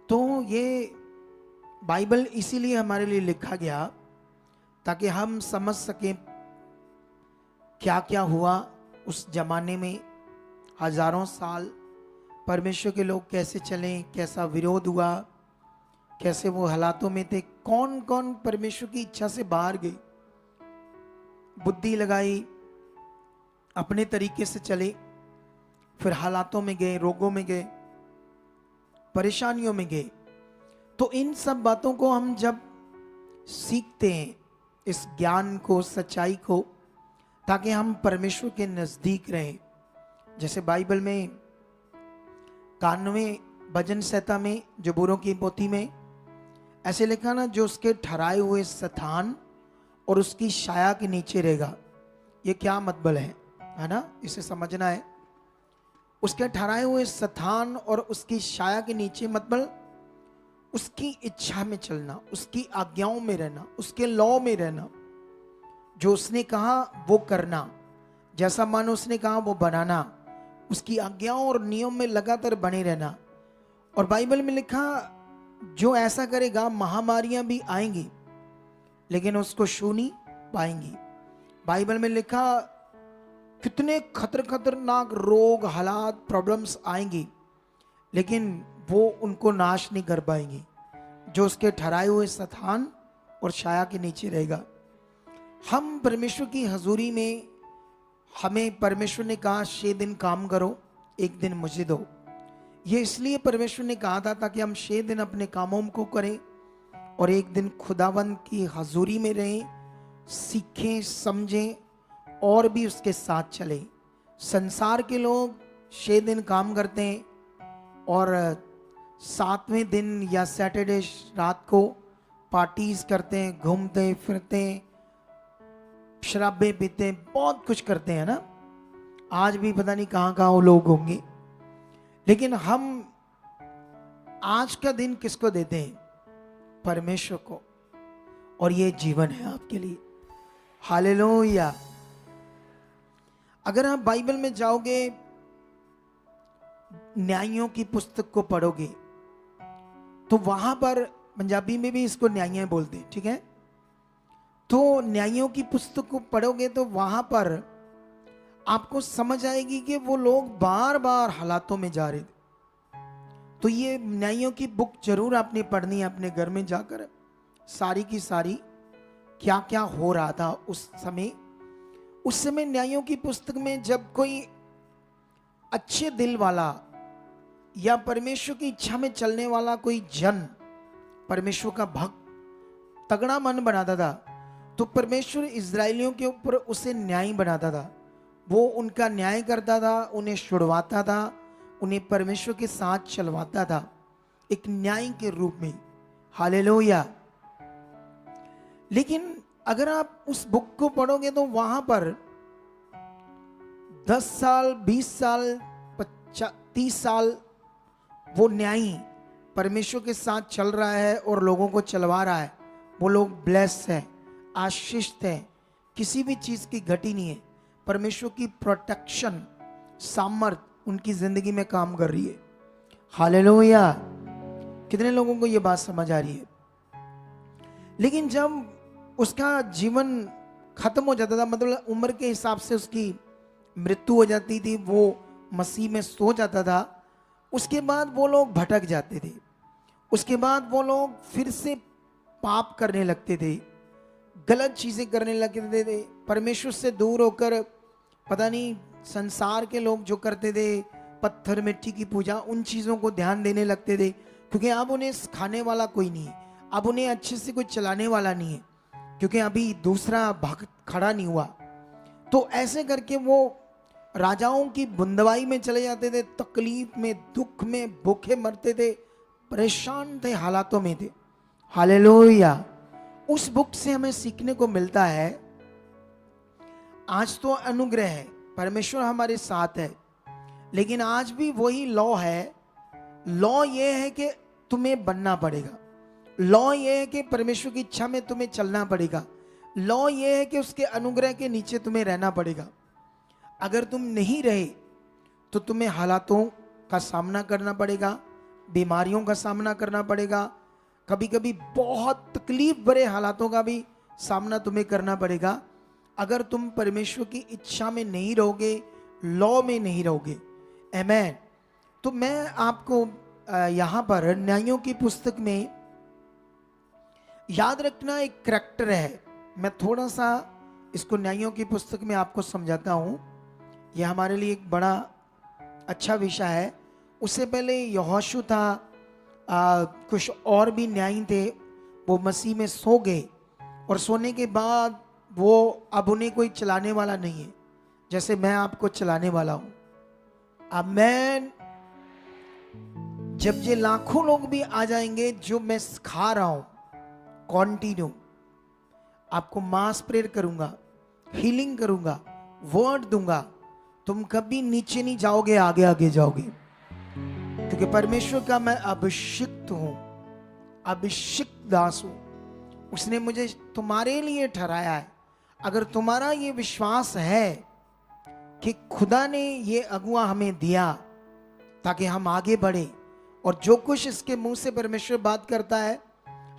तो ये बाइबल इसीलिए हमारे लिए लिखा गया ताकि हम समझ सकें क्या क्या हुआ उस जमाने में। हजारों साल परमेश्वर के लोग कैसे चले, कैसा विरोध हुआ, कैसे वो हालातों में थे, कौन कौन परमेश्वर की इच्छा से बाहर गए, बुद्धि लगाई, अपने तरीके से चले, फिर हालातों में गए, रोगों में गए, परेशानियों में गए। तो इन सब बातों को हम जब सीखते हैं, इस ज्ञान को, सच्चाई को, ताकि हम परमेश्वर के नजदीक रहें। जैसे बाइबल में 91 भजन संहिता में, जबूरों की पोथी में ऐसे लिखा ना, जो उसके ठहराए हुए स्थान और उसकी छाया के नीचे रहेगा। ये क्या मतलब है ना, इसे समझना है। उसके ठहराए हुए स्थान और उसकी छाया के नीचे मतलब उसकी इच्छा में चलना, उसकी आज्ञाओं में रहना, उसके लॉ में रहना, जो उसने कहा वो करना, जैसा मन उसने कहा वो बनाना, उसकी आज्ञाओं और नियम में लगातार बने रहना। और बाइबल में लिखा, जो ऐसा करेगा महामारियां भी आएंगी लेकिन उसको छू नहीं पाएंगी। बाइबल में लिखा, कितने खतरनाक रोग, हालात, प्रॉब्लम्स आएंगी लेकिन वो उनको नाश नहीं कर पाएंगी, जो उसके ठहराए हुए स्थान और छाया के नीचे रहेगा। हम परमेश्वर की हजूरी में, हमें परमेश्वर ने कहा 6 दिन काम करो, 1 दिन मुझे दो। ये इसलिए परमेश्वर ने कहा था ताकि हम 6 दिन अपने कामों को करें और 1 दिन खुदावंद की हजूरी में रहें, सीखें, समझें और भी उसके साथ चलें। संसार के लोग 6 दिन काम करते हैं और 7वें दिन या सैटरडे रात को पार्टीज करते हैं, घूमते फिरते हैं, शराबे पीते हैं, बहुत कुछ करते हैं ना। आज भी पता नहीं कहां कहां वो लोग होंगे। लेकिन हम आज का दिन किसको देते हैं? परमेश्वर को। और ये जीवन है आपके लिए। हालेलुया। अगर आप बाइबल में जाओगे, न्यायों की पुस्तक को पढ़ोगे तो वहां पर, पंजाबी में भी इसको न्याय बोलते हैं, ठीक है। तो न्यायों की पुस्तक को पढ़ोगे तो वहां पर आपको समझ आएगी कि वो लोग बार बार हालातों में जा रहे थे। तो ये न्यायों की बुक जरूर आपने पढ़नी है अपने घर में जाकर, सारी की सारी क्या क्या हो रहा था उस समय। उस समय न्यायों की पुस्तक में जब कोई अच्छे दिल वाला या परमेश्वर की इच्छा में चलने वाला कोई जन, परमेश्वर का भक्त तगड़ा मन बनाता था, तो परमेश्वर इजरायलियों के ऊपर उसे न्याय बनाता था। वो उनका न्याय करता था, उन्हें छुड़वाता था, उन्हें परमेश्वर के साथ चलवाता था, एक न्याय के रूप में। हालेलुया। लेकिन अगर आप उस बुक को पढ़ोगे तो वहां पर 10 साल, 20 साल, 30 साल वो न्यायी परमेश्वर के साथ चल रहा है और लोगों को चलवा रहा है। वो लोग ब्लेस्ड है, आशीषित है, किसी भी चीज की घटी नहीं है। परमेश्वर की प्रोटेक्शन, सामर्थ उनकी जिंदगी में काम कर रही है। हालेलुया। कितने लोगों को यह बात समझ आ रही है? लेकिन जब उसका जीवन खत्म हो जाता था, मतलब उम्र के हिसाब से उसकी मृत्यु हो जाती थी, वो मसीह में सो जाता था, उसके बाद वो लोग भटक जाते थे। उसके बाद वो लोग फिर से पाप करने लगते थे, गलत चीजें करने लगते थे, परमेश्वर से दूर होकर, पता नहीं संसार के लोग जो करते थे, पत्थर मिट्टी की पूजा, उन चीजों को ध्यान देने लगते थे। क्योंकि अब उन्हें सिखाने वाला कोई नहीं है, अब उन्हें अच्छे से कोई चलाने वाला नहीं है, क्योंकि अभी दूसरा भक्त खड़ा नहीं हुआ। तो ऐसे करके वो राजाओं की बुंदवाई में चले जाते थे, तकलीफ में, दुख में, भूखे मरते थे, परेशान थे, हालातों में थे। हालेलुया। उस बुक से हमें सीखने को मिलता है, आज तो अनुग्रह है, परमेश्वर हमारे साथ है, लेकिन आज भी वही लॉ है। लॉ ये है कि तुम्हें बनना पड़ेगा, लॉ ये है कि परमेश्वर की इच्छा में तुम्हें चलना पड़ेगा, लॉ ये है कि उसके अनुग्रह के नीचे तुम्हें रहना पड़ेगा। अगर तुम नहीं रहे तो तुम्हें हालातों का सामना करना पड़ेगा, बीमारियों का सामना करना पड़ेगा, कभी कभी बहुत तकलीफ भरे हालातों का भी सामना तुम्हें करना पड़ेगा, अगर तुम परमेश्वर की इच्छा में नहीं रहोगे, लॉ में नहीं रहोगे। आमीन। तो मैं आपको यहाँ पर न्यायों की पुस्तक में याद रखना एक करैक्टर है। मैं थोड़ा सा इसको न्यायों की पुस्तक में आपको समझाता हूँ, यह हमारे लिए एक बड़ा अच्छा विषय है। उससे पहले यहोशू था, कुछ और भी न्यायी थे, वो मसीह में सो गए और सोने के बाद वो अब उन्हें कोई चलाने वाला नहीं है, जैसे मैं आपको चलाने वाला हूं। आमीन। जब ये लाखों लोग भी आ जाएंगे जो मैं सिखा रहा हूं, कॉन्टिन्यू आपको मास प्रेयर करूंगा, हीलिंग करूंगा, वर्ड दूंगा, तुम कभी नीचे नहीं जाओगे, आगे आगे जाओगे, क्योंकि परमेश्वर का मैं अभिषिक्त हूं, अभिषिक्त दास हूं। उसने मुझे तुम्हारे लिए ठहराया है। अगर तुम्हारा ये विश्वास है कि खुदा ने ये अगुआ हमें दिया ताकि हम आगे बढ़े, और जो कुछ इसके मुंह से परमेश्वर बात करता है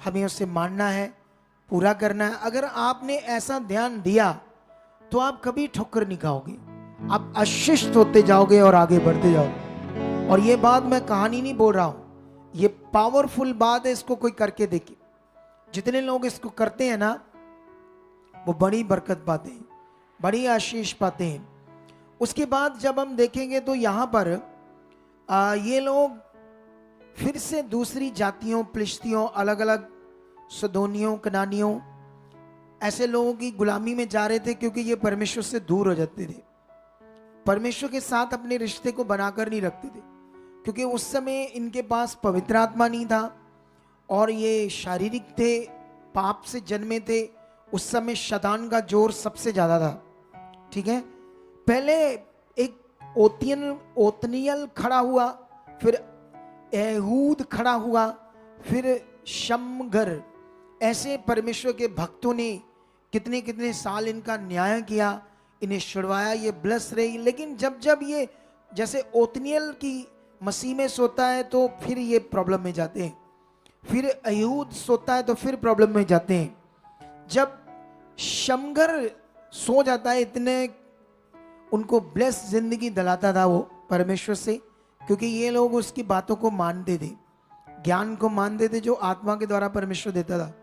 हमें उसे मानना है, पूरा करना है। अगर आपने ऐसा ध्यान दिया तो आप कभी ठोकर नहीं खाओगे, आप आशीषित होते जाओगे और आगे बढ़ते जाओगे। और ये बात मैं कहानी नहीं बोल रहा हूं, ये पावरफुल बात है, इसको कोई करके देखे। जितने लोग इसको करते हैं ना, वो बड़ी बरकत पाते हैं, बड़ी आशीष पाते हैं। उसके बाद जब हम देखेंगे तो यहाँ पर ये लोग फिर से दूसरी जातियों, फिलिस्तियों, अलग अलग सदोनियों, कनानियों, ऐसे लोगों की गुलामी में जा रहे थे, क्योंकि ये परमेश्वर से दूर हो जाते थे, परमेश्वर के साथ अपने रिश्ते को बनाकर नहीं रखते थे, क्योंकि उस समय इनके पास पवित्र आत्मा नहीं था और ये शारीरिक थे, पाप से जन्मे थे। उस समय शैतान का जोर सबसे ज्यादा था। ठीक है, पहले एक ओतनियल खड़ा हुआ, फिर एहूद खड़ा हुआ, फिर शमगर। ऐसे परमेश्वर के भक्तों ने कितने कितने साल इनका न्याय किया, इन्हें छुड़वाया, ये ब्लस रही। लेकिन जब जब ये जैसे ओतनियल की मसीह में सोता है तो फिर ये प्रॉब्लम में जाते हैं, फिर एहूद सोता है तो फिर प्रॉब्लम में जाते हैं। जब शमगर सो जाता है, इतने उनको ब्लेस जिंदगी दिलाता था वो परमेश्वर से, क्योंकि ये लोग उसकी बातों को मानते थे, ज्ञान को मानते थे जो आत्मा के द्वारा परमेश्वर देता था।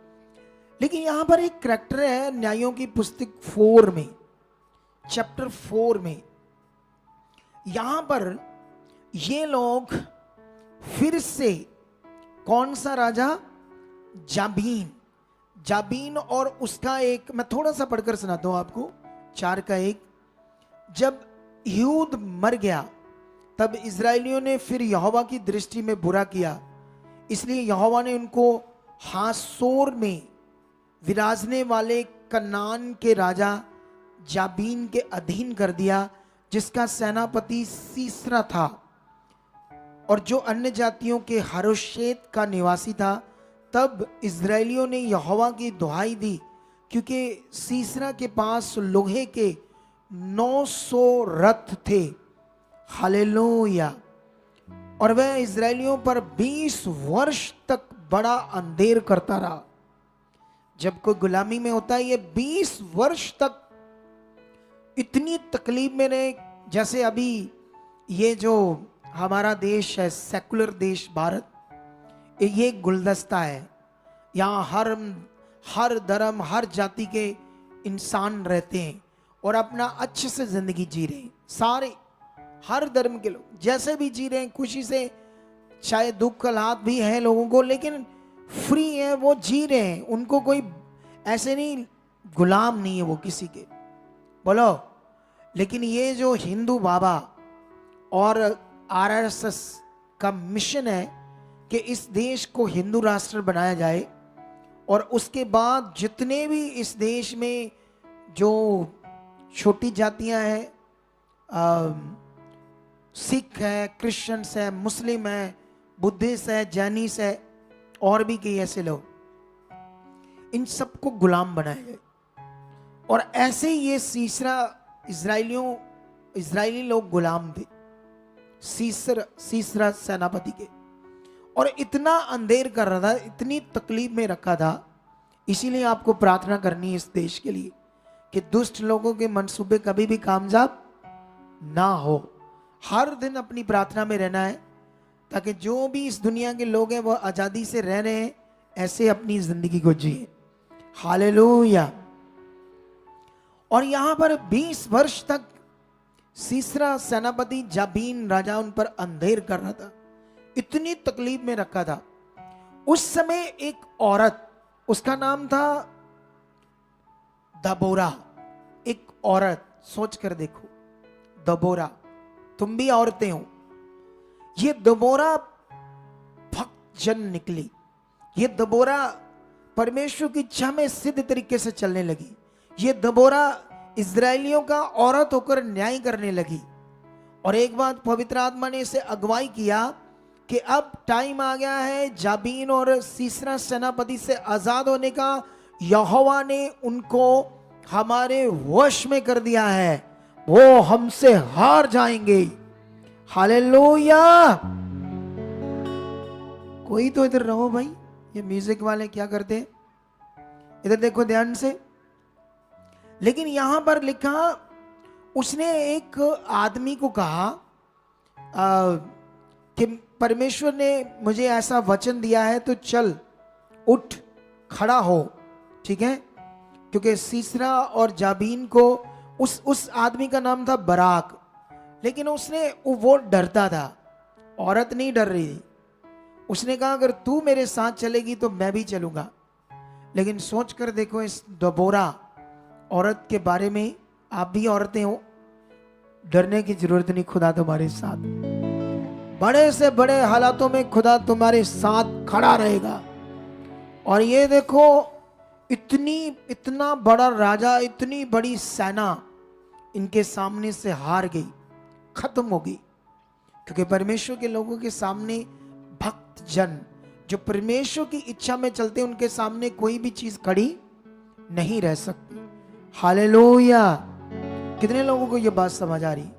लेकिन यहां पर एक करैक्टर है न्यायों की पुस्तक 4 में, चैप्टर 4 में, यहां पर ये लोग फिर से, कौन सा राजा? जाबीन और उसका एक, मैं थोड़ा सा पढ़कर सुनाता हूं आपको, 4:1। जब यहूद मर गया तब इजरायलियों ने फिर यहोवा की दृष्टि में बुरा किया, इसलिए यहोवा ने उनको हासोर में विराजने वाले कनान के राजा जाबीन के अधीन कर दिया, जिसका सेनापति सीसरा था और जो अन्य जातियों के हरोशेत का निवासी था। तब इजरायलियों ने यहोवा की दुहाई दी, क्योंकि सीसरा के पास लोहे के 900 रथ थे। हालेलुया। और वह इजरायलियों पर 20 वर्ष तक बड़ा अंधेर करता रहा। जब कोई गुलामी में होता है, ये 20 वर्ष तक इतनी तकलीफ में रहे। जैसे अभी ये जो हमारा देश है, सेकुलर देश भारत, ये गुलदस्ता है, यहाँ हर धर्म, हर जाति के इंसान रहते हैं और अपना अच्छे से जिंदगी जी रहे हैं। सारे हर धर्म के लोग जैसे भी जी रहे हैं, खुशी से, चाहे दुख हालात भी है लोगों को, लेकिन फ्री है, वो जी रहे हैं। उनको कोई ऐसे नहीं, गुलाम नहीं है वो किसी के, बोलो। लेकिन ये जो हिंदू बाबा और आरएसएस का मिशन है कि इस देश को हिंदू राष्ट्र बनाया जाए, और उसके बाद जितने भी इस देश में जो छोटी जातियां हैं, सिख है, क्रिश्चियंस है, मुस्लिम है, बुद्धिस्ट है, जैनिस है, और भी कई ऐसे लोग, इन सबको गुलाम बनाया जाए। और ऐसे ये सीसरा इजरायली लोग गुलाम थे सीसरा सेनापति के। और इतना अंधेर कर रहा था, इतनी तकलीफ में रखा था। इसीलिए आपको प्रार्थना करनी है इस देश के लिए कि दुष्ट लोगों के मंसूबे कभी भी कामयाब ना हो। हर दिन अपनी प्रार्थना में रहना है ताकि जो भी इस दुनिया के लोग हैं वो आज़ादी से रह रहे हैं, ऐसे अपनी जिंदगी को जिए। हालेलुया। और यहां पर 20 वर्ष तक सीसरा सेनापति जाबीन राजा उन पर अंधेर कर रहा था, इतनी तकलीफ में रखा था। उस समय एक औरत, उसका नाम था दबोरा। एक औरत, सोच कर देखो, दबोरा, तुम भी औरतें हो। ये दबोरा भक्त जन निकली। ये दबोरा परमेश्वर की इच्छा में सिद्ध तरीके से चलने लगी। ये दबोरा इजरायलियों का औरत होकर न्याय करने लगी। और एक बात पवित्र आत्मा ने इसे अगुवाई किया कि अब टाइम आ गया है जाबीन और सीसरा सेनापति से आजाद होने का। यहोवा ने उनको हमारे वश में कर दिया है, वो हमसे हार जाएंगे। हालेलुया। कोई तो इधर रहो भाई, ये म्यूजिक वाले क्या करते हैं, इधर देखो ध्यान से। लेकिन यहां पर लिखा, उसने एक आदमी को कहा कि परमेश्वर ने मुझे ऐसा वचन दिया है तो चल उठ खड़ा हो, ठीक है। क्योंकि सीसरा और जाबीन को उस आदमी का नाम था बराक, लेकिन वो डरता था, औरत नहीं डर रही थी। उसने कहा अगर तू मेरे साथ चलेगी तो मैं भी चलूंगा। लेकिन सोच कर देखो इस दबोरा औरत के बारे में। आप भी औरतें हो, डरने की जरूरत नहीं, खुदा तुम्हारे साथ। बड़े से बड़े हालातों में खुदा तुम्हारे साथ खड़ा रहेगा। और ये देखो, इतना बड़ा राजा, इतनी बड़ी सेना इनके सामने से हार गई, खत्म हो गई। क्योंकि परमेश्वर के लोगों के सामने, भक्त जन जो परमेश्वर की इच्छा में चलते, उनके सामने कोई भी चीज खड़ी नहीं रह सकती। हालेलुया। कितने लोगों को यह बात समझ आ रही?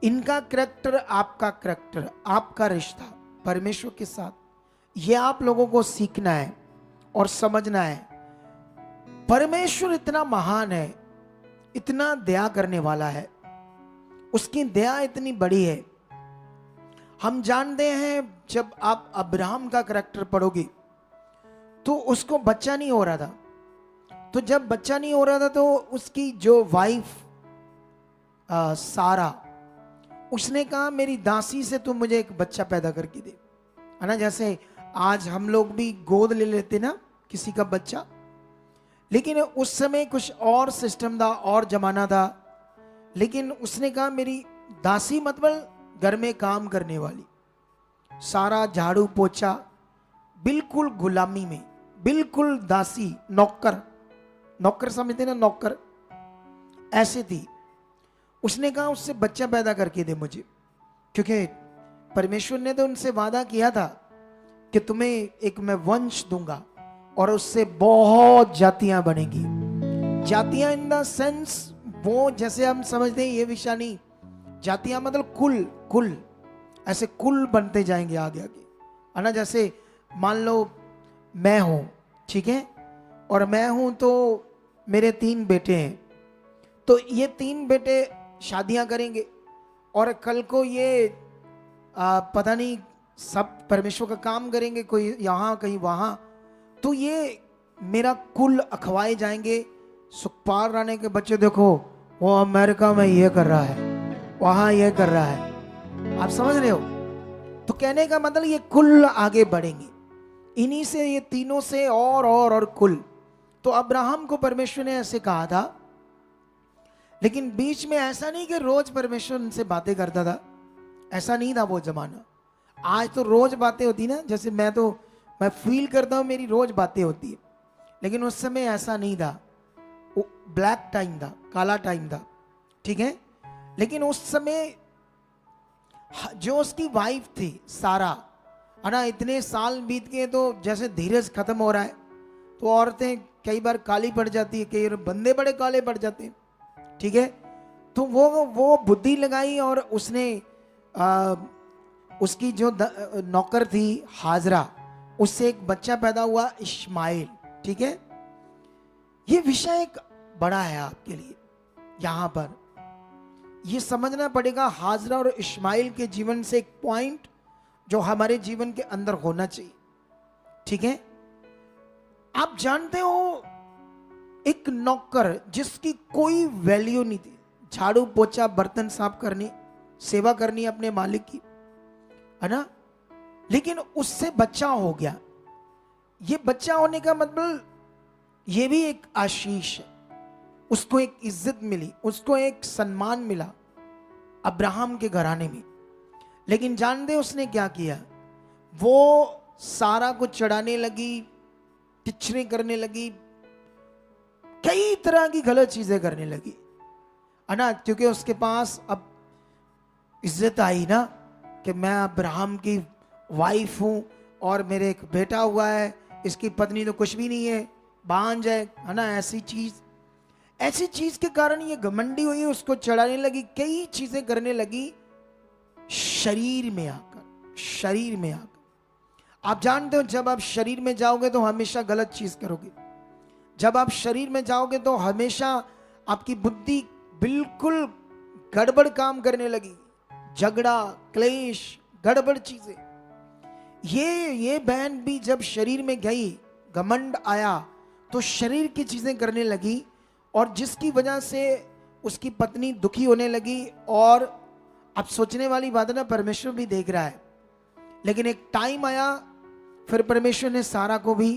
इनका करैक्टर, आपका करैक्टर, आपका रिश्ता परमेश्वर के साथ, यह आप लोगों को सीखना है और समझना है। परमेश्वर इतना महान है, इतना दया करने वाला है, उसकी दया इतनी बड़ी है। हम जानते हैं जब आप अब्राहम का करैक्टर पढ़ोगे तो उसको बच्चा नहीं हो रहा था। तो जब बच्चा नहीं हो रहा था तो उसकी जो वाइफ सारा, उसने कहा मेरी दासी से तुम मुझे एक बच्चा पैदा करके दे, है ना। जैसे आज हम लोग भी गोद ले लेते ना किसी का बच्चा, लेकिन उस समय कुछ और सिस्टम था और जमाना था। लेकिन उसने कहा मेरी दासी, मतलब घर में काम करने वाली, सारा झाड़ू पोछा, बिल्कुल गुलामी में, बिल्कुल दासी, नौकर समझते ना, नौकर ऐसे थी। उसने कहा उससे बच्चा पैदा करके दे मुझे, क्योंकि परमेश्वर ने तो उनसे वादा किया था कि तुम्हें एक मैं वंश दूंगा और उससे बहुत जातियां बनेगी। जातियां इन द सेंस, वो जैसे हम समझते हैं ये विषय नहीं, जातियां मतलब कुल ऐसे कुल बनते जाएंगे आगे आगे, है ना। जैसे मान लो मैं हूं, ठीक है, और मैं हूं तो मेरे 3 बेटे हैं, तो ये 3 बेटे शादियां करेंगे और कल को ये पता नहीं सब परमेश्वर का काम करेंगे, कोई यहाँ कहीं वहाँ, तो ये मेरा कुल अखवाए जाएंगे। सुखपाल राणे के बच्चे देखो, वो अमेरिका में ये कर रहा है, वहाँ ये कर रहा है, आप समझ रहे हो। तो कहने का मतलब ये कुल आगे बढ़ेंगे, इन्हीं से, ये तीनों से और कुल। तो अब्राहम को परमेश्वर ने ऐसे कहा था, लेकिन बीच में ऐसा नहीं कि रोज परमेश्वर उनसे बातें करता था, ऐसा नहीं था वो जमाना। आज तो रोज बातें होती ना, जैसे मैं फील करता हूं मेरी रोज बातें होती है, लेकिन उस समय ऐसा नहीं था, वो ब्लैक टाइम था, काला टाइम था, ठीक है। लेकिन उस समय जो उसकी वाइफ थी सारा, है ना, इतने साल बीत गए तो जैसे धीरज खत्म हो रहा है, तो औरतें कई बार काली पड़ जाती है, कई बार बंदे बड़े काले पड़ जाते हैं, ठीक है। तो वो बुद्धि लगाई और उसने उसकी जो नौकर थी हाजरा, उससे एक बच्चा पैदा हुआ इस्माइल। ठीक है, ये विषय एक बड़ा है आपके लिए। यहां पर ये समझना पड़ेगा हाजरा और इस्माइल के जीवन से एक पॉइंट जो हमारे जीवन के अंदर होना चाहिए। ठीक है, आप जानते हो एक नौकर जिसकी कोई वैल्यू नहीं थी, झाड़ू पोछा बर्तन साफ करनी, सेवा करनी अपने मालिक की, है ना, लेकिन उससे बच्चा हो गया। ये बच्चा होने का मतलब ये भी एक आशीष है। उसको एक इज्जत मिली, उसको एक सम्मान मिला अब्राहम के घराने में। लेकिन जानते उसने क्या किया? वो सारा को चढ़ाने लगी, टिचरे करने लगी, कई तरह की गलत चीजें करने लगी, है ना, क्योंकि उसके पास अब इज्जत आई ना कि मैं अब्राहम की वाइफ हूं और मेरे एक बेटा हुआ है, इसकी पत्नी तो कुछ भी नहीं है, बांझ है ना। ऐसी चीज के कारण ये घमंडी हुई, उसको चढ़ाने लगी, कई चीजें करने लगी शरीर में आकर। आप जानते हो जब आप शरीर में जाओगे तो हमेशा गलत चीज करोगे। जब आप शरीर में जाओगे तो हमेशा आपकी बुद्धि बिल्कुल गड़बड़ काम करने लगी, झगड़ा, क्लेश, गड़बड़ चीजें। ये बहन भी जब शरीर में गई, घमंड आया तो शरीर की चीजें करने लगी, और जिसकी वजह से उसकी पत्नी दुखी होने लगी। और अब सोचने वाली बात है ना, परमेश्वर भी देख रहा है। लेकिन एक टाइम आया, फिर परमेश्वर ने सारा को भी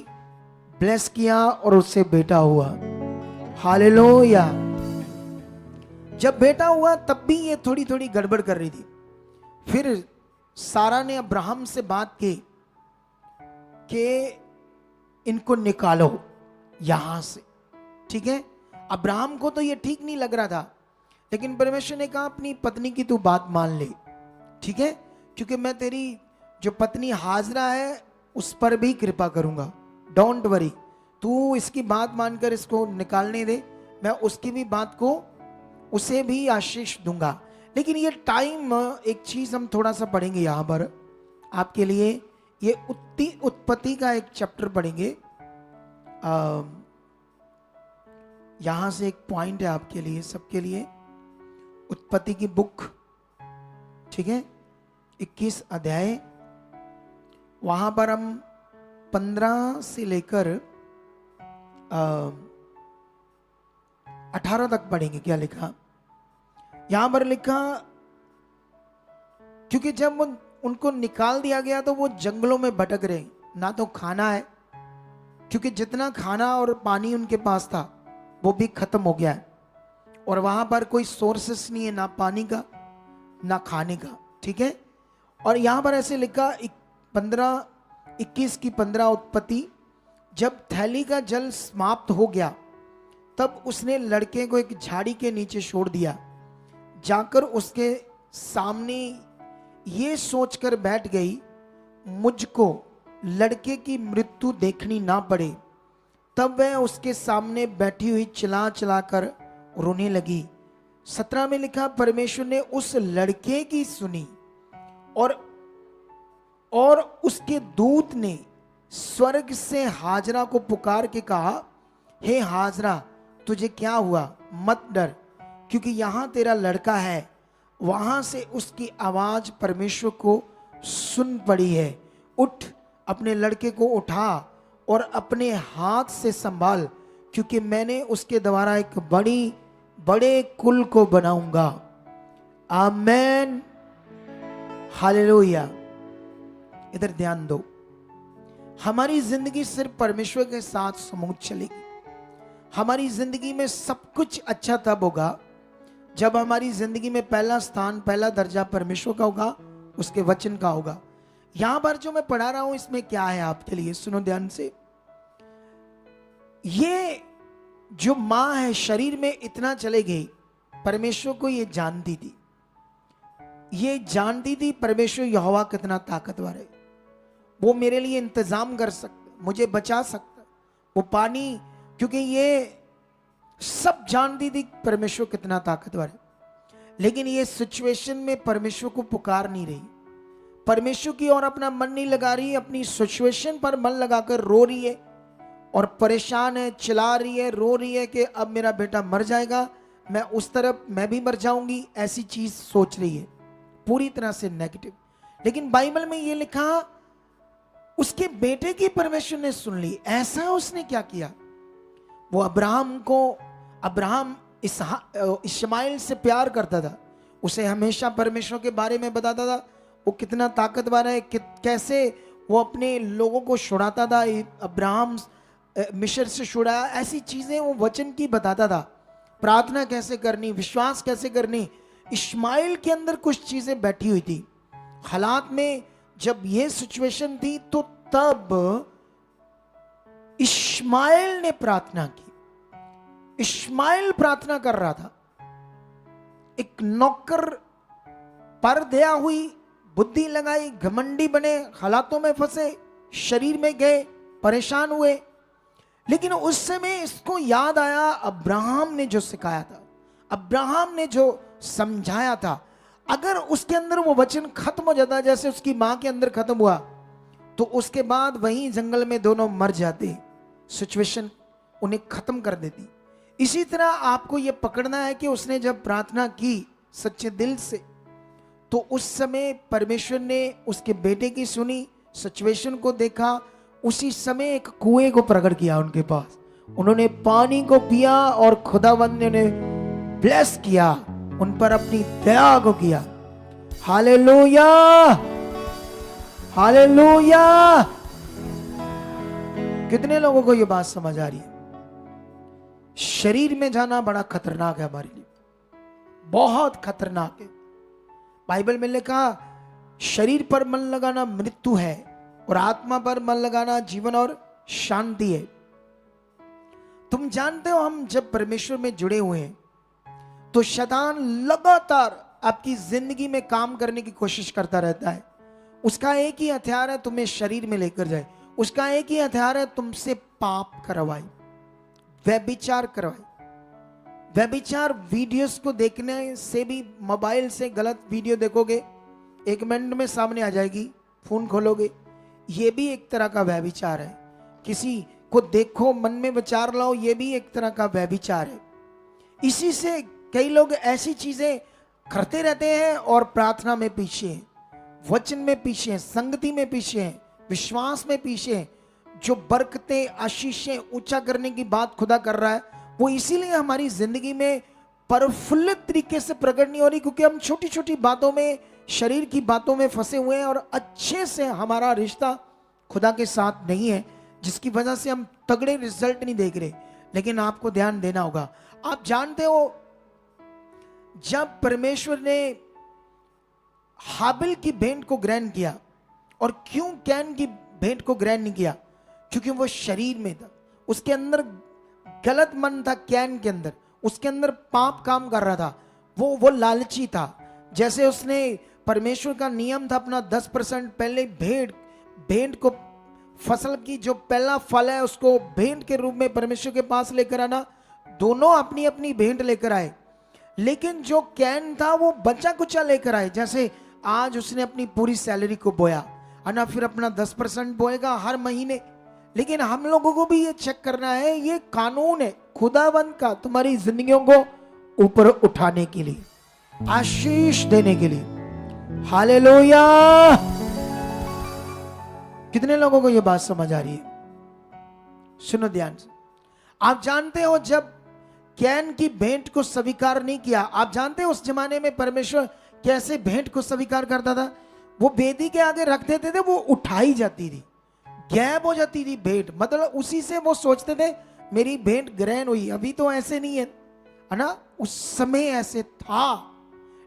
ब्लेस किया और उससे बेटा हुआ। हालेलुया। जब बेटा हुआ तब भी ये थोड़ी थोड़ी गड़बड़ कर रही थी। फिर सारा ने अब्राहम से बात की कि इनको निकालो यहां से। ठीक है, अब्राहम को तो ये ठीक नहीं लग रहा था, लेकिन परमेश्वर ने कहा अपनी पत्नी की तू बात मान ले। ठीक है, क्योंकि मैं तेरी जो पत्नी हाजरा है उस पर भी कृपा करूंगा, डोंट वरी, तू इसकी बात मानकर इसको निकालने दे, मैं उसकी भी बात को, उसे भी आशीष दूंगा। लेकिन ये टाइम, एक चीज हम थोड़ा सा पढ़ेंगे यहां पर आपके लिए, ये उत्पत्ति का एक चैप्टर पढ़ेंगे। यहां से एक पॉइंट है आपके लिए, सबके लिए, उत्पत्ति की बुक। ठीक है, 21 अध्याय, वहां पर हम 15 से लेकर 18 तक पढ़ेंगे। क्या लिखा यहां पर? लिखा क्योंकि जब उनको निकाल दिया गया तो वो जंगलों में भटक रहे, ना तो खाना है, क्योंकि जितना खाना और पानी उनके पास था वो भी खत्म हो गया है, और वहां पर कोई सोर्सेस नहीं है, ना पानी का ना खाने का। ठीक है, और यहां पर ऐसे लिखा 21 की 15 उत्पत्ति, जब थैली का जल समाप्त हो गया तब उसने लड़के को एक झाड़ी के नीचे छोड़ दिया, जाकर उसके सामने ये सोचकर बैठ गई मुझको लड़के की मृत्यु देखनी ना पड़े। तब वह उसके सामने बैठी हुई चिल्ला चिल्ला कर रोने लगी। 17 में लिखा परमेश्वर ने उस लड़के की सुनी, और उसके दूत ने स्वर्ग से हाजरा को पुकार के कहा, हे हाजरा तुझे क्या हुआ, मत डर, क्योंकि यहां तेरा लड़का है। वहां से उसकी आवाज परमेश्वर को सुन पड़ी है, उठ अपने लड़के को उठा और अपने हाथ से संभाल, क्योंकि मैंने उसके द्वारा एक बड़े कुल को बनाऊंगा। आमेन, हालेलुया। इधर ध्यान दो, हमारी जिंदगी सिर्फ परमेश्वर के साथ समूह चलेगी। हमारी जिंदगी में सब कुछ अच्छा तब होगा जब हमारी जिंदगी में पहला स्थान, पहला दर्जा परमेश्वर का होगा, उसके वचन का होगा। यहां पर जो मैं पढ़ा रहा हूं इसमें क्या है आपके लिए, सुनो ध्यान से। ये जो मां है शरीर में इतना चले गई, परमेश्वर को ये जानती थी, ये जानती थी परमेश्वर यहोवा कितना ताकतवर है, वो मेरे लिए इंतजाम कर सकता, मुझे बचा सकता, वो पानी, क्योंकि ये सब जानती थी परमेश्वर कितना ताकतवर है। लेकिन ये सिचुएशन में परमेश्वर को पुकार नहीं रही, परमेश्वर की ओर अपना मन नहीं लगा रही, अपनी सिचुएशन पर मन लगाकर रो रही है और परेशान है, चिल्ला रही है, रो रही है कि अब मेरा बेटा मर जाएगा, मैं उस तरफ मैं भी मर जाऊंगी, ऐसी चीज सोच रही है, पूरी तरह से नेगेटिव। लेकिन बाइबल में ये लिखा, उसके बेटे की परमेश्वर ने सुन ली। ऐसा उसने क्या किया, वो अब्राहम इस्माइल से प्यार करता था, उसे हमेशा परमेश्वर के बारे में बताता था, वो कितना ताकतवर है, कैसे वो अपने लोगों को छुड़ाता था, अब्राहम मिस्र से छुड़ाया, ऐसी चीजें वो वचन की बताता था। प्रार्थना कैसे करनी, विश्वास कैसे करनी, इस्माइल के अंदर कुछ चीजें बैठी हुई थी। हालात में जब ये सिचुएशन थी तो तब इस्माइल ने प्रार्थना की। इस्माइल प्रार्थना कर रहा था, एक नौकर पर दया हुई, बुद्धि लगाई, घमंडी बने, हालातों में फंसे, शरीर में गए, परेशान हुए। लेकिन उस समय इसको याद आया अब्राहम ने जो सिखाया था, अब्राहम ने जो समझाया था, अगर उसके अंदर वो वचन खत्म हो जाता जैसे उसकी मां के अंदर खत्म हुआ, तो उसके बाद वहीं जंगल में दोनों मर जाते, सिचुएशन उन्हें खत्म कर देती। इसी तरह आपको ये पकड़ना है कि उसने जब प्रार्थना की सच्चे दिल से, तो उस समय परमेश्वर ने उसके बेटे की सुनी, सिचुएशन को देखा, उसी समय एक कुएं को प्रकट किया उनके पास, उन्होंने पानी को पिया और खुदावंद ने उन्हें ब्लेस किया, उन पर अपनी दया को किया। Hallelujah, hallelujah. कितने लोगों को ये बात समझ आ रही है? शरीर में जाना बड़ा खतरनाक है हमारे लिए, बहुत खतरनाक है। बाइबल में लिखा, शरीर पर मन लगाना मृत्यु है और आत्मा पर मन लगाना जीवन और शांति है। तुम जानते हो, हम जब परमेश्वर में जुड़े हुए हैं तो शैतान लगातार आपकी जिंदगी में काम करने की कोशिश करता रहता है। उसका एक ही हथियार है, तुम्हें शरीर में लेकर जाए। उसका एक ही हथियार है, तुमसे पाप करवाए, व्यभिचार करवाए। व्यभिचार वीडियोस को देखने से भी, मोबाइल से गलत वीडियो देखोगे, 1 मिनट में सामने आ जाएगी, फोन खोलोगे, ये भी एक तरह का व्यभिचार है। किसी को देखो, मन में विचार लाओ, ये भी एक तरह का व्यभिचार है। इसी से कई लोग ऐसी चीजें करते रहते हैं और प्रार्थना में पीछे हैं, वचन में पीछे हैं, संगति में पीछे हैं, विश्वास में पीछे हैं। जो बरकतें, आशीषें ऊंचा करने की बात खुदा कर रहा है, वो इसीलिए हमारी जिंदगी में प्रफुल्लित तरीके से प्रकट नहीं हो रही, क्योंकि हम छोटी छोटी बातों में, शरीर की बातों में फंसे हुए हैं और अच्छे से हमारा रिश्ता खुदा के साथ नहीं है, जिसकी वजह से हम तगड़े रिजल्ट नहीं देख रहे। लेकिन आपको ध्यान देना होगा। आप जानते हो, जब परमेश्वर ने हाबिल की भेंट को ग्रहण किया, और क्यों कैन की भेंट को ग्रहण नहीं किया? क्योंकि वो शरीर में था, उसके अंदर गलत मन था, कैन के अंदर, उसके अंदर पाप काम कर रहा था, वो लालची था। जैसे उसने, परमेश्वर का नियम था, अपना 10% पहले भेंट को, फसल की जो पहला फल है उसको भेंट के रूप में परमेश्वर के पास लेकर आना। दोनों अपनी अपनी भेंट लेकर आए, लेकिन जो कैन था वो बचा कुचा लेकर आए। जैसे आज उसने अपनी पूरी सैलरी को बोया है ना, फिर अपना 10% बोएगा हर महीने। लेकिन हम लोगों को भी ये चेक करना है, ये कानून है खुदावंद का तुम्हारी जिंदगियों को ऊपर उठाने के लिए, आशीष देने के लिए। हालेलुया। कितने लोगों को ये बात समझ आ रही है? सुनो ध्यान से। आप जानते हो, जब कैन की भेंट को स्वीकार नहीं किया, आप जानते हो उस जमाने में परमेश्वर कैसे भेंट को स्वीकार करता था? वो वेदी के आगे रख देते थे, वो उठाई जाती थी, गैब हो जाती थी भेंट। मतलब उसी से वो सोचते थे मेरी भेंट ग्रहण हुई। अभी तो ऐसे नहीं है ना, उस समय ऐसे था,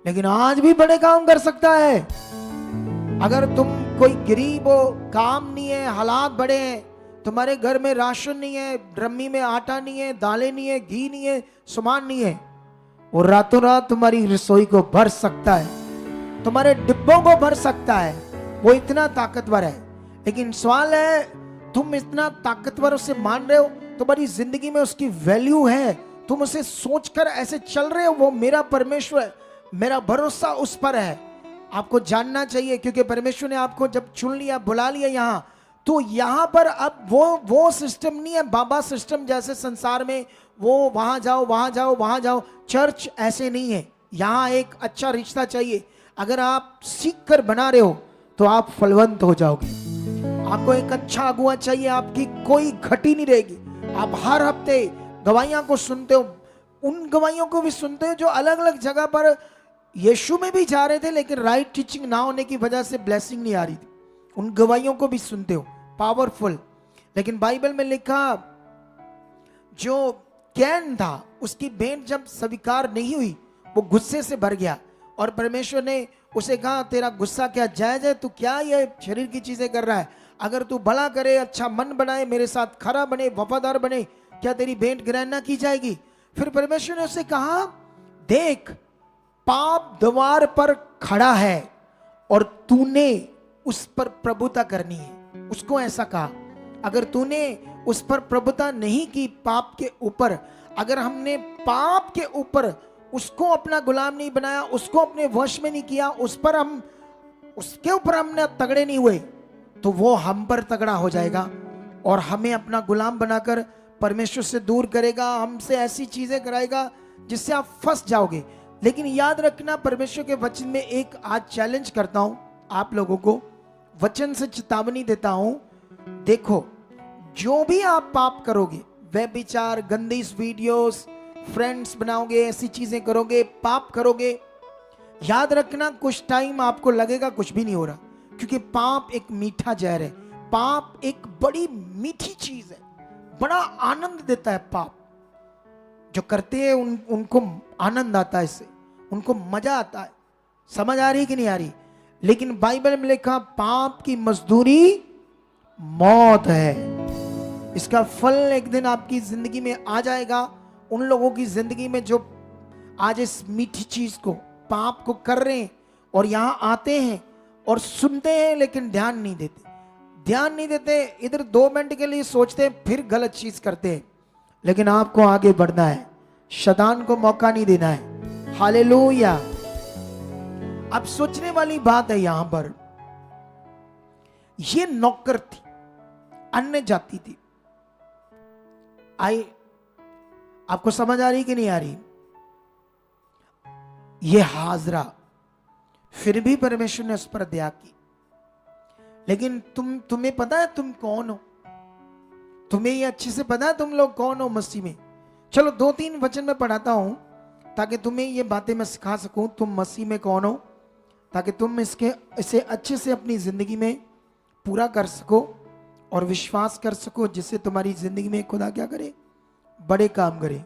लेकिन आज भी बड़े काम कर सकता है। अगर तुम कोई गरीब हो, काम नहीं है, हालात बड़े हैं, तुम्हारे घर में राशन नहीं है, ड्रमी में आटा नहीं है, दालें नहीं है, घी नहीं है, सामान नहीं है, और रातों रात तुम्हारी रसोई को भर सकता है, तुम्हारे डिब्बों को भर सकता है। वो इतना ताकतवर है। लेकिन सवाल है, तुम इतना ताकतवर उसे मान रहे हो? तुम्हारी जिंदगी में उसकी वैल्यू है? तुम उसे सोचकर ऐसे चल रहे हो, वो मेरा परमेश्वर है, मेरा भरोसा उस पर है, आपको जानना चाहिए, क्योंकि परमेश्वर ने आपको जब चुन लिया, बुला लिया यहाँ, तो यहाँ पर अब वो सिस्टम नहीं है बाबा सिस्टम जैसे संसार में, वो वहां जाओ वहां जाओ वहां जाओ। चर्च ऐसे नहीं है। यहाँ एक अच्छा रिश्ता चाहिए। अगर आप सीख कर बना रहे हो तो आप फलवंत हो जाओगे। आपको एक अच्छा अगुआ चाहिए, आपकी कोई घटी नहीं रहेगी। आप हर हफ्ते गवाहियां को सुनते हो, उन गवाहियों को भी सुनते हो जो अलग अलग जगह पर यीशु में भी जा रहे थे, लेकिन राइट टीचिंग ना होने की वजह से ब्लेसिंग नहीं आ रही थी। उन गवाहियों को भी सुनते हो, पावरफुल। लेकिन बाइबल में लिखा, जो कैन था उसकी भेंट जब स्वीकार नहीं हुई, वो गुस्से से भर गया और परमेश्वर ने उसे कहा, तेरा गुस्सा क्या जायज है? तू क्या ये शरीर की चीजें कर रहा है? अगर तू भला करे, अच्छा मन बनाए, मेरे साथ खरा बने, वफादार बने, क्या तेरी भेंट ग्रहण ना की जाएगी? फिर परमेश्वर ने उसे कहा, देख पाप द्वार पर खड़ा है और तूने उस पर प्रभुता करनी है। उसको ऐसा कहा, अगर तूने उस पर प्रभुता नहीं की, पाप के ऊपर, अगर हमने पाप के ऊपर उसको अपना गुलाम नहीं बनाया, उसको अपने वश में नहीं किया, उसके ऊपर हमने तगड़े नहीं हुए, तो वो हम पर तगड़ा हो जाएगा और हमें अपना गुलाम बनाकर परमेश्वर से दूर करेगा, हमसे ऐसी चीजें कराएगा जिससे आप फंस जाओगे। लेकिन याद रखना, परमेश्वर के वचन में एक आज चैलेंज करता हूं आप लोगों को, वचन से चेतावनी देता हूं। देखो, जो भी आप पाप करोगे, व्यभिचार, गंदी वीडियोस, फ्रेंड्स बनाओगे, ऐसी चीजें करोगे, पाप करोगे, याद रखना कुछ टाइम आपको लगेगा कुछ भी नहीं हो रहा, क्योंकि पाप एक मीठा जहर है। पाप एक बड़ी मीठी चीज है, बड़ा आनंद देता है। पाप जो करते हैं उनको आनंद आता है, इससे उनको मजा आता है। समझ आ रही कि नहीं आ रही? लेकिन बाइबल में लिखा, पाप की मजदूरी मौत है। इसका फल एक दिन आपकी जिंदगी में आ जाएगा। उन लोगों की जिंदगी में जो आज इस मीठी चीज को, पाप को कर रहे हैं और यहां आते हैं और सुनते हैं, लेकिन ध्यान नहीं देते, इधर 2 मिनट के लिए सोचते हैं, फिर गलत चीज करते हैं। लेकिन आपको आगे बढ़ना है, शैतान को मौका नहीं देना है। हालेलुया। अब सोचने वाली बात है, यहां पर ये नौकर थी, अन्य जाति थी। आपको समझ आ रही कि नहीं आ रही? ये हाजरा, फिर भी परमेश्वर ने उस पर दया की। लेकिन तुम्हें पता है तुम कौन हो? तुम्हें ये अच्छे से पता है तुम लोग कौन हो मसीह में? चलो 2-3 वचन में पढ़ाता हूं ताकि तुम्हें ये बातें मैं सिखा सकूं, तुम मसीह में कौन हो, ताकि तुम इसे अच्छे से अपनी जिंदगी में पूरा कर सको और विश्वास कर सको, जिससे तुम्हारी जिंदगी में खुदा क्या करे, बड़े काम करे।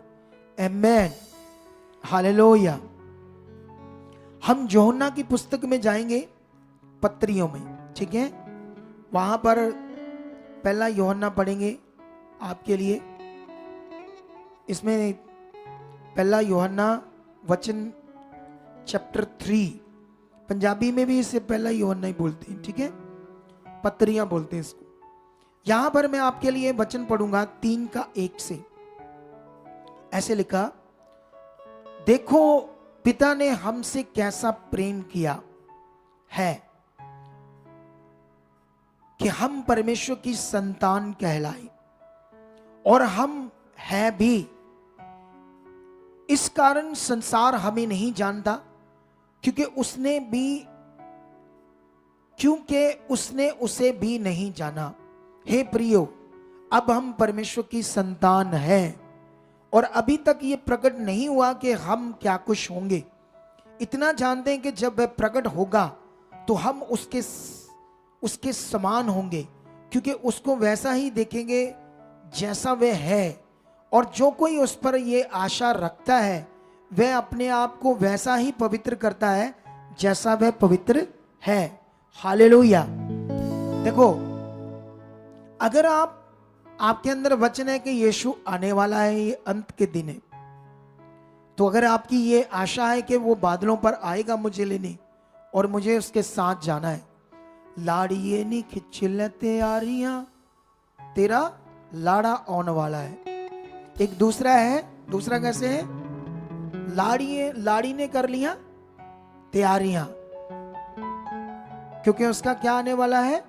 आमेन, हालेलुया। हम यूहन्ना की पुस्तक में जाएंगे, पत्रियों में, ठीक है? वहां पर पहला यूहन्ना पढ़ेंगे आपके लिए। इसमें पहला यूहन्ना वचन चैप्टर 3, पंजाबी में भी इसे पहला यूहन्ना ही बोलते हैं, ठीक है? पत्रियां बोलते हैं इसको। यहां पर मैं आपके लिए वचन पढ़ूंगा 3:1 से। ऐसे लिखा, देखो पिता ने हमसे कैसा प्रेम किया है कि हम परमेश्वर की संतान कहलाए, और हम है भी। इस कारण संसार हमें नहीं जानता, क्योंकि उसने उसे भी नहीं जाना। हे प्रियो, अब हम परमेश्वर की संतान हैं, और अभी तक ये प्रकट नहीं हुआ कि हम क्या कुछ होंगे। इतना जानते हैं कि जब वह प्रकट होगा तो हम उसके समान होंगे, क्योंकि उसको वैसा ही देखेंगे जैसा वह है। और जो कोई उस पर यह आशा रखता है, वह अपने आप को वैसा ही पवित्र करता है जैसा वह पवित्र है। हालेलुया। देखो, अगर आपके अंदर वचन है कि यीशु आने वाला है, ये अंत के दिन है, तो अगर आपकी ये आशा है कि वो बादलों पर आएगा मुझे लेने और मुझे उसके साथ जाना है, लाड़िए नी खिंचले तैयारियां, तेरा लाड़ा आने वाला है। एक दूसरा कैसे है? लाड़ी ने कर लिया तैयारियां, क्योंकि उसका क्या आने वाला है,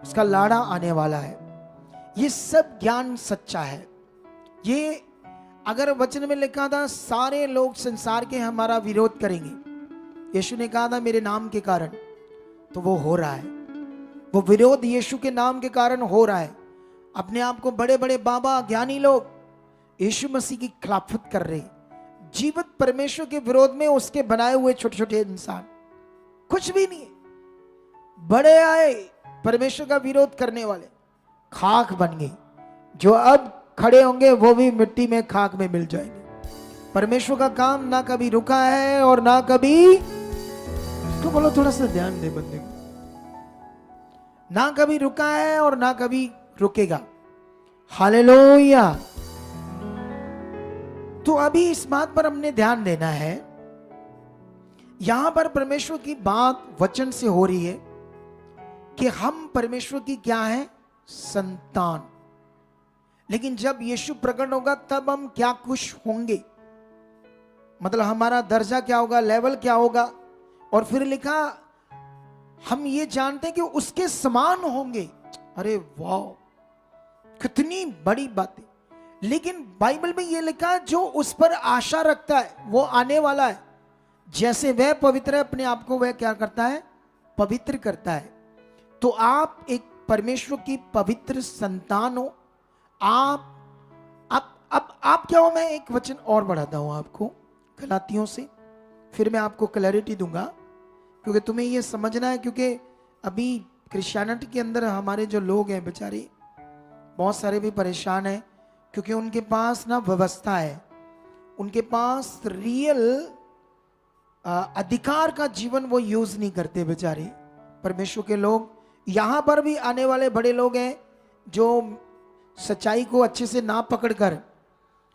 उसका लाड़ा आने वाला है। ये सब ज्ञान सच्चा है। ये अगर वचन में लिखा था सारे लोग संसार के हमारा विरोध करेंगे, यीशु ने कहा था मेरे नाम के कारण, तो वो हो रहा है। वो विरोध यीशु के नाम के कारण हो रहा है। अपने आप को बड़े बड़े बाबा ज्ञानी लोग यीशु मसीह की खिलाफत कर रहे हैं। जीवित परमेश्वर के विरोध में उसके बनाए हुए छोटे छोटे इंसान कुछ भी नहीं है। बड़े आए परमेश्वर का विरोध करने वाले, खाक बन गए। जो अब खड़े होंगे वो भी मिट्टी में, खाक में मिल जाएंगे। परमेश्वर का काम ना कभी रुका है और ना कभी, तो बोलो थोड़ा सा ध्यान दे बंदे को, ना कभी रुका है और ना कभी रुकेगा। हालेलुया। तो अभी इस बात पर हमने ध्यान देना है। यहां पर परमेश्वर की बात वचन से हो रही है कि हम परमेश्वर की क्या है, संतान। लेकिन जब यीशु प्रकट होगा तब हम क्या खुश होंगे, मतलब हमारा दर्जा क्या होगा, लेवल क्या होगा। और फिर लिखा हम ये जानते हैं कि उसके समान होंगे। अरे वाह, कितनी बड़ी बात है। लेकिन बाइबल में ये लिखा जो उस पर आशा रखता है वो आने वाला है। जैसे वह पवित्र है अपने आप को वह क्या करता है, पवित्र करता है। तो आप एक परमेश्वर की पवित्र संतान हो। आप क्या हो, मैं एक वचन और बढ़ाता हूं आपको गलातियों से, फिर मैं आपको क्लैरिटी दूंगा, क्योंकि तुम्हें ये समझना है। क्योंकि अभी क्रिश्चियनिटी के अंदर हमारे जो लोग हैं बेचारे बहुत सारे भी परेशान हैं, क्योंकि उनके पास ना व्यवस्था है, उनके पास रियल अधिकार का जीवन वो यूज नहीं करते बेचारे परमेश्वर के लोग। यहां पर भी आने वाले बड़े लोग हैं जो सच्चाई को अच्छे से ना पकड़कर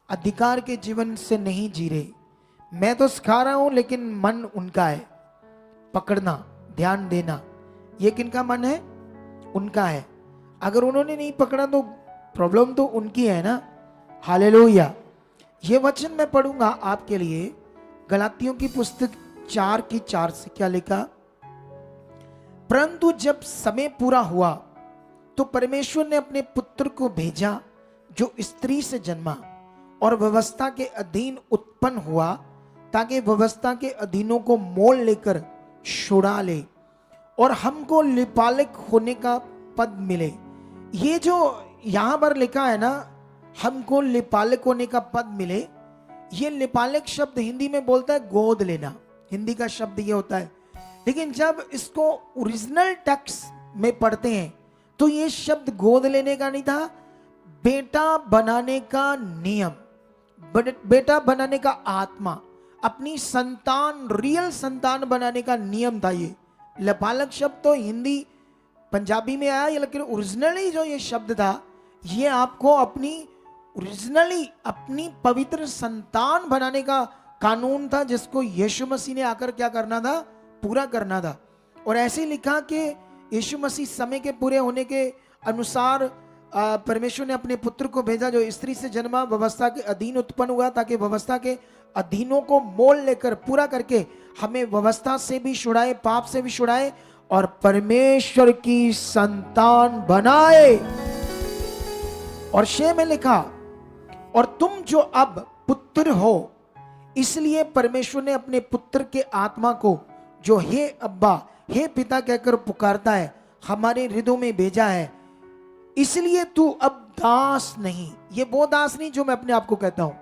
अधिकार के जीवन से नहीं जी रहे। मैं तो सिखा रहा हूं लेकिन मन उनका है, पकड़ना, ध्यान देना। ये किनका मन है, उनका है। अगर उन्होंने नहीं पकड़ा तो प्रॉब्लम तो उनकी है ना। हालेलुया। ये वचन मैं पढ़ूंगा आपके लिए, गलातियों की पुस्तक 4:4 से। क्या लिखा, परंतु जब समय पूरा हुआ तो परमेश्वर ने अपने पुत्र को भेजा जो स्त्री से जन्मा और व्यवस्था के अधीन उत्पन्न हुआ, ताकि व्यवस्था के अधीनों को मोल लेकर छुड़ा ले और हमको लिपालिक होने का पद मिले। ये जो यहां पर लिखा है ना, हमको लिपालिक होने का पद मिले, ये लिपालिक शब्द हिंदी में बोलता है गोद लेना, हिंदी का शब्द ये होता है। लेकिन जब इसको ओरिजिनल टेक्स्ट में पढ़ते हैं तो ये शब्द गोद लेने का नहीं था, बेटा बनाने का नियम, बेटा बनाने का आत्मा, अपनी संतान, रियल संतान बनाने का नियम था। ये लिपालिक शब्द तो हिंदी पंजाबी में आया, लेकिन ओरिजिनली जो ये शब्द था ये आपको अपनी ओरिजिनली अपनी पवित्र संतान बनाने का कानून था, जिसको यीशु मसीह ने आकर क्या करना था, पूरा करना था। और ऐसे लिखा कि यीशु मसीह समय के पूरे होने के अनुसार परमेश्वर ने अपने पुत्र को भेजा जो स्त्री से जन्मा, व्यवस्था के अधीन उत्पन्न हुआ, ताकि व्यवस्था के अधीनों को मोल लेकर पूरा करके हमें व्यवस्था से भी छुड़ाए, पाप से भी छुड़ाए और परमेश्वर की संतान बनाए। और 6 में लिखा, और तुम जो अब पुत्र हो, इसलिए परमेश्वर ने अपने पुत्र के आत्मा को जो हे अब्बा, हे पिता कहकर पुकारता है, हमारे हृदयों में भेजा है। इसलिए तू अब दास नहीं, ये वो दास नहीं जो मैं अपने आप को कहता हूं,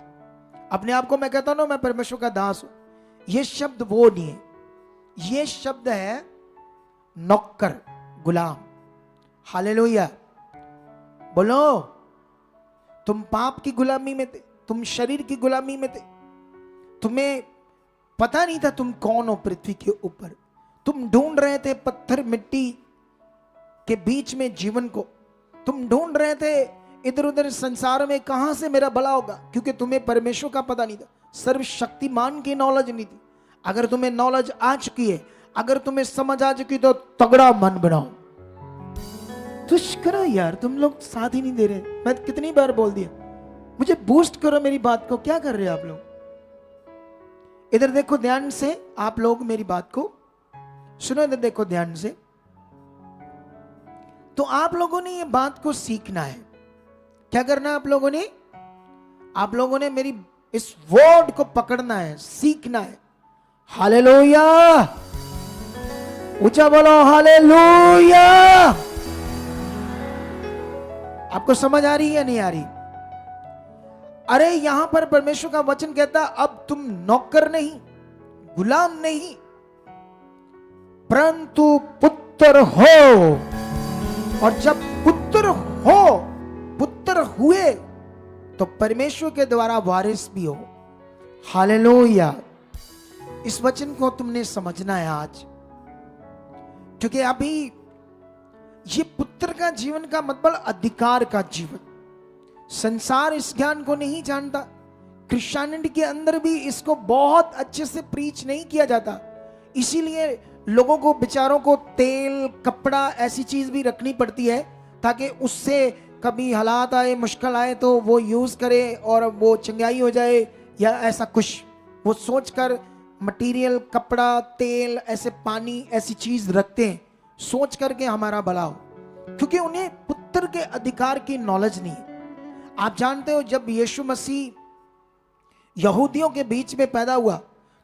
अपने आप को मैं कहता हूं ना मैं परमेश्वर का दास हूं, ये शब्द वो नहीं है। ये शब्द है नौकर, गुलाम। हालेलुया। बोलो, तुम पाप की गुलामी में थे, तुम शरीर की गुलामी में थे, तुम्हें पता नहीं था तुम कौन हो पृथ्वी के ऊपर। तुम ढूंढ रहे थे पत्थर मिट्टी के बीच में जीवन को, तुम ढूंढ रहे थे इधर उधर संसार में कहां से मेरा भला होगा, क्योंकि तुम्हें परमेश्वर का पता नहीं था, सर्वशक्तिमान की नॉलेज नहीं थी। अगर तुम्हें नॉलेज आ चुकी है, अगर तुम्हें समझ आ चुकी, तो तगड़ा मन बनाओ। तुझ करो यार, तुम लोग साथ ही नहीं दे रहे। मैं कितनी बार बोल दिया, मुझे बूस्ट करो मेरी बात को। क्या कर रहे हैं आप लोग? इधर देखो ध्यान से आप लोग मेरी बात को। सुनो इधर देखो ध्यान से। तो आप लोगों ने ये बात को सीखना है। क्या करना है आप लोगों ने मेरी इस वर्ड को पकड़ना है, सीखना है। हालेलुया, ऊंचा बोलो हालेलुया। आपको समझ आ रही है या नहीं आ रही? अरे यहां पर परमेश्वर का वचन कहता, अब तुम नौकर नहीं, गुलाम नहीं, परंतु पुत्र हो। और जब पुत्र हुए तो परमेश्वर के द्वारा वारिस भी हो। हालेलुया। इस वचन को तुमने समझना है आज, क्योंकि अभी ये पुत्र का जीवन का मतलब अधिकार का जीवन। संसार इस ज्ञान को नहीं जानता, क्रिश्चियनिटी के अंदर भी इसको बहुत अच्छे से प्रीच नहीं किया जाता। इसीलिए लोगों को, बेचारों को तेल, कपड़ा, ऐसी चीज भी रखनी पड़ती है ताकि उससे कभी हालात आए, मुश्किल आए तो वो यूज करे और वो चंगाई हो जाए, या ऐसा कुछ वो सोचकर मटेरियल, कपड़ा, तेल, ऐसे पानी, ऐसी चीज रखते हैं सोच करके हमारा भला हो, क्योंकि उन्हें पुत्र के अधिकार की नॉलेज नहीं है। आप जानते हो जब यीशु मसीह यहूदियों के बीच में पैदा हुआ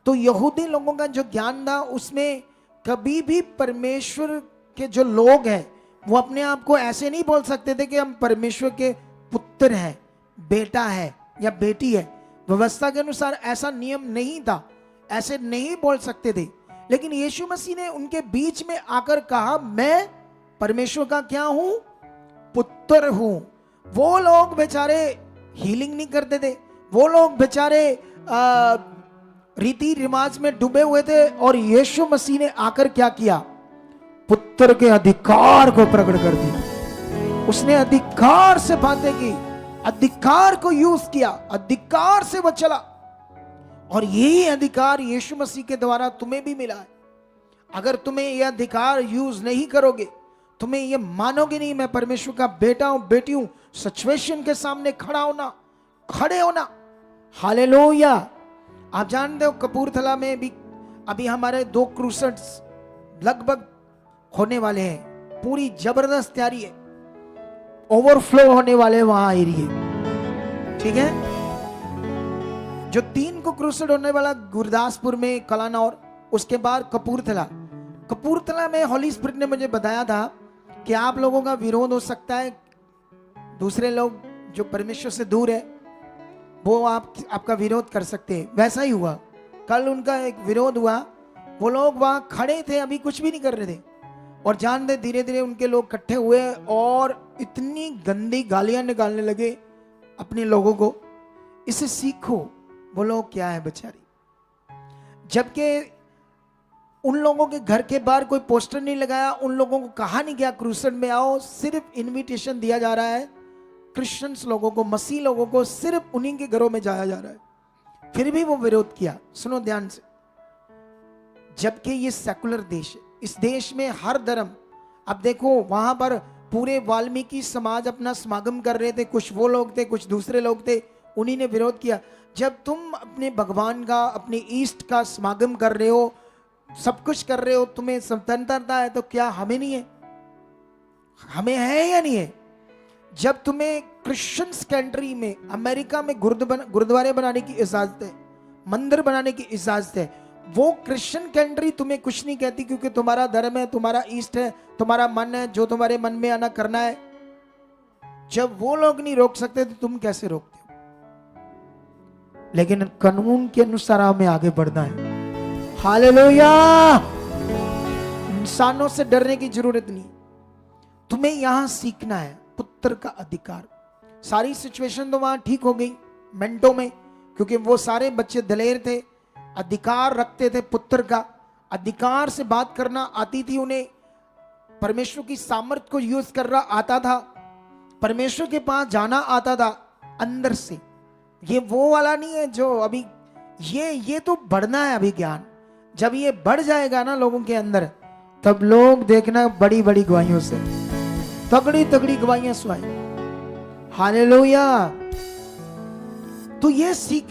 तो यहूदी लोगों का जो ज्ञान था उसमें कभी भी परमेश्वर के जो लोग हैं वो अपने आप को ऐसे नहीं बोल सकते थे कि हम परमेश्वर के पुत्र हैं, बेटा है या बेटी है। व्यवस्था के अनुसार ऐसा नियम नहीं था, ऐसे नहीं बोल सकते थे। लेकिन यीशु मसीह ने उनके बीच में आकर कहा, मैं परमेश्वर का क्या हूं? पुत्र हूं। वो लोग बेचारे हीलिंग नहीं करते थे, वो लोग बेचारे रीति रिवाज में डूबे हुए थे, और यीशु मसीह ने आकर क्या किया? पुत्र के अधिकार को प्रकट कर दिया। उसने अधिकार से बातें की, अधिकार को यूज किया, अधिकार से वो चला, और यही अधिकार यीशु मसीह के द्वारा तुम्हें भी मिला है। अगर तुम्हें यह अधिकार यूज नहीं करोगे, तुम्हें यह मानोगे नहीं मैं परमेश्वर का बेटा हूं, बेटी हूं, सिचुएशन के सामने खड़े होना। हालेलुया। आप जानते हो कपूरथला में भी अभी हमारे 2 क्रूसेड्स लगभग होने वाले हैं। पूरी जबरदस्त तैयारी है, ओवरफ्लो होने वाले वहां एरिए, ठीक है। जो 3 को क्रूसेड होने वाला गुरदासपुर में, कलानौर, उसके बाद कपूरथला में हॉली स्पिरिट ने मुझे बताया था कि आप लोगों का विरोध हो सकता है, दूसरे लोग जो परमेश्वर से दूर है वो आपका विरोध कर सकते हैं। वैसा ही हुआ, कल उनका एक विरोध हुआ। वो लोग वहां खड़े थे, अभी कुछ भी नहीं कर रहे थे, और जानते धीरे धीरे उनके लोग इकट्ठे हुए और इतनी गंदी गालियां निकालने लगे अपने लोगों को। इसे सीखो, वो लोग क्या है बेचारी। जबकि उन लोगों के घर के बाहर कोई पोस्टर नहीं लगाया, उन लोगों को कहा नहीं गया क्रूसेड में आओ, सिर्फ इनविटेशन दिया जा रहा है क्रिश्चियंस लोगों को, मसीह लोगों को, सिर्फ उन्हीं के घरों में जाया जा रहा है। फिर भी वो विरोध किया। सुनो ध्यान से, जबकि ये सेकुलर देश है, इस देश में हर धर्म, अब देखो वहां पर पूरे वाल्मीकि समाज अपना समागम कर रहे थे, कुछ वो लोग थे, कुछ दूसरे लोग थे, उन्हीं ने विरोध किया। जब तुम अपने भगवान का, अपने ईष्ट का समागम कर रहे हो, सब कुछ कर रहे हो, तुम्हें स्वतंत्रता है, तो क्या हमें नहीं है? हमें है या नहीं है? जब तुम्हें क्रिश्चियंस कंट्री में, अमेरिका में गुरुद्वारे बनाने की इजाजत है, मंदिर बनाने की इजाजत है, वो क्रिश्चियन कंट्री तुम्हें कुछ नहीं कहती, क्योंकि तुम्हारा धर्म है, तुम्हारा ईस्ट है, तुम्हारा मन है, जो तुम्हारे मन में आना करना है। जब वो लोग नहीं रोक सकते तो तुम कैसे रोकते हो? लेकिन कानून के अनुसार हमें आगे बढ़ना है। हालेलुया। इंसानों से डरने की जरूरत नहीं, तुम्हें यहां सीखना है पुत्र का अधिकार। सारी सिचुएशन तो वहां ठीक हो गई मिनटों में, क्योंकि वो सारे बच्चे दलेर थे, अधिकार रखते थे पुत्र का, अधिकार से बात करना आती थी उन्हें, परमेश्वर की सामर्थ को यूज करना आता था, परमेश्वर के पास जाना आता था अंदर से। ये वो वाला नहीं है जो अभी, ये तो बढ़ना है अभी ज्ञान। जब ये बढ़ जाएगा ना लोगों के अंदर, तब लोग देखना बड़ी बड़ी गवाहियों से, तगड़ी गवाहियां सुनाई। हालेलुया। तो ये सीख